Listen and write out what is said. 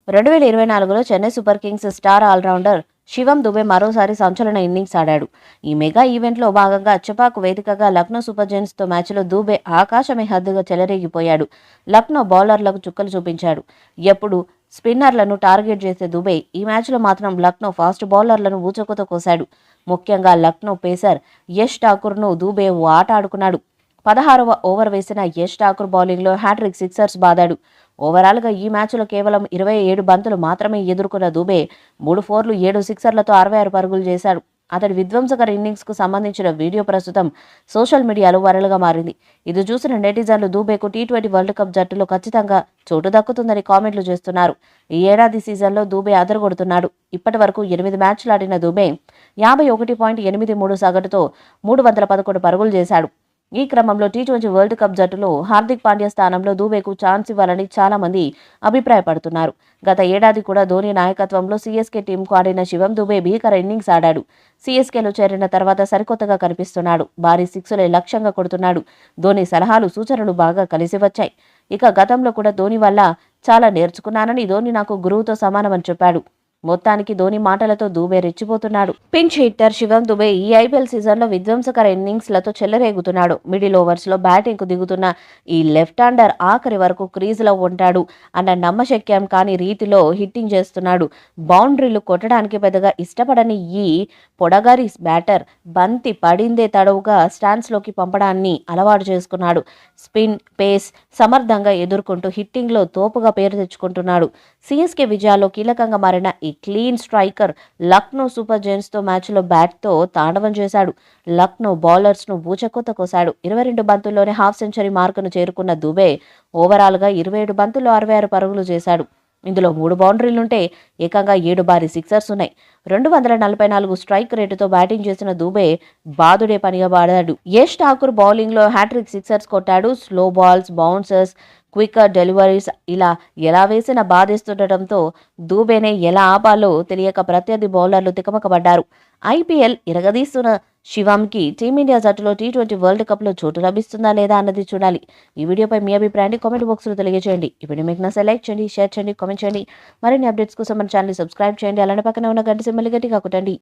2024లో Chennai super kings star allrounder Shivam Dube మరోసారి సంచలన innings ఆడాడు. ఈ మెగా ఈవెంట్లో భాగంగా చెపాక్ వేదికగా లక్నో సూపర్ జెయింట్స్తో మ్యాచ్లో దుబే ఆకాశమే హద్దుగా చెలరేగిపోయాడు. లక్నో బౌలర్లకు చుక్కలు చూపించాడు. ఎప్పుడు స్పిన్నర్లను టార్గెట్ చేసే దుబే ఈ మ్యాచ్లో మాత్రం లక్నో ఫాస్ట్ బౌలర్లను ఊచకోత కోశాడు. ముఖ్యంగా లక్నో పేసర్ యష్ ఠాకూర్ను దుబే ఆట ఆడుకున్నాడు. 16వ ఓవర్ వేసిన యష్ ఠాకూర్ బౌలింగ్లో హ్యాట్రిక్ సిక్సర్స్ బాదాడు. ఓవరాల్గా ఈ మ్యాచ్లో కేవలం 27 బంతులు మాత్రమే ఎదుర్కొన్న దుబే 3 ఫోర్లు 7 సిక్సర్లతో 66 పరుగులు చేశాడు. అతడి విధ్వంసకర ఇన్నింగ్స్కు సంబంధించిన వీడియో ప్రస్తుతం సోషల్ మీడియాలో వైరల్గా మారింది. ఇది చూసిన నెటిజన్లు దుబేకు టీ20 వరల్డ్ కప్ జట్టులో ఖచ్చితంగా చోటు దక్కుతుందని కామెంట్లు చేస్తున్నారు. ఈ ఏడాది సీజన్లో దుబే అదరగొడుతున్నాడు. ఇప్పటి వరకు 8 మ్యాచ్లు ఆడిన దుబే 51.83 సగటుతో 311 పరుగులు చేశాడు. ఈ క్రమంలో టీ20 వరల్డ్ కప్ జట్టులో హార్దిక్ పాండ్యా స్థానంలో దుబేకు ఛాన్స్ ఇవ్వాలని చాలా మంది అభిప్రాయపడుతున్నారు. గత ఏడాది కూడా ధోని నాయకత్వంలో సీఎస్కే టీంకు ఆడిన శివం దుబే భీకర ఇన్నింగ్స్ ఆడాడు. సీఎస్కేలో చేరిన తర్వాత సరికొత్తగా కనిపిస్తున్నాడు. భారీ సిక్సులే లక్ష్యంగా కొడుతున్నాడు. ధోని సలహాలు సూచనలు బాగా కలిసి వచ్చాయి. ఇక గతంలో కూడా ధోని వల్ల చాలా నేర్చుకున్నానని, ధోని నాకు గురువుతో సమానమని చెప్పాడు. మొత్తానికి ధోని మాటలతో దుబే రెచ్చిపోతున్నాడు. పించ్ హిట్టర్ శివం దుబే ఈ ఐపీఎల్ సీజన్లో విధ్వంసకర ఇన్నింగ్స్లతో చెలరేగుతున్నాడు. మిడిల్ ఓవర్స్లో బ్యాటింగ్కు దిగుతున్న ఈ లెఫ్ట్ హ్యాండర్ ఆఖరి వరకు క్రీజులో ఉంటాడు అన్న నమ్మశక్యం కాని రీతిలో హిట్టింగ్ చేస్తున్నాడు. బౌండరీలు కొట్టడానికి పెద్దగా ఇష్టపడని ఈ పొడగారి బ్యాటర్ బంతి పడిందే తడవుగా స్టాండ్స్లోకి పంపడాన్ని అలవాటు చేసుకున్నాడు. స్పిన్, పేస్ సమర్థంగా ఎదుర్కొంటూ హిట్టింగ్లో తోపుగా పేరు తెచ్చుకుంటున్నాడు. సీఎస్కే విజయాల్లో కీలకంగా మారిన ఈ క్లీన్ స్ట్రైకర్ లక్నో సూపర్ జెయింట్స్తో మ్యాచ్లో బ్యాట్తో తాండవం చేశాడు. లక్నో బౌలర్స్ను బూచకొత్త కోశాడు. 22 బంతుల్లోనే హాఫ్ సెంచరీ మార్కును చేరుకున్న దుబే ఓవరాల్గా 27 బంతుల్లో 66 పరుగులు చేశాడు. ఇందులో 3 బౌండరీలుంటే ఏకంగా 7 భారీ సిక్సర్స్ ఉన్నాయి. 244 స్ట్రైక్ రేటుతో బ్యాటింగ్ చేసిన దుబే బాదుడే పనిగా ఆడాడు. యష్ ఠాకూర్ బౌలింగ్లో హ్యాట్రిక్ సిక్సర్స్ కొట్టాడు. Slow balls, bouncers, quicker deliveries ఇలా ఎలా వేసినా బాధేస్తుండటంతో దూబేనే ఎలా ఆపాలో తెలియక ప్రత్యర్థి బౌలర్లు తికమకబడ్డారు. ఐపీఎల్ ఇరగదీస్తున్న శివంకి టీమిండియా జట్టులో టీ20 వరల్డ్ కప్లో చోటు లభిస్తుందా లేదా అన్నది చూడాలి. ఈ వీడియోపై మీ అభిప్రాయాన్ని కామెంట్ బాక్స్లో తెలియజేయండి. ఈ వీడియో మీకు నచ్చితే లైక్ చేయండి, షేర్ చేయండి, కామెంట్ చేయండి. మరిన్ని అప్డేట్స్ కోసం మన ఛానల్ సబ్స్క్రైబ్ చేయండి. అలానే పక్కన ఉన్న గంట సింబల్ గట్టిగా కొట్టండి.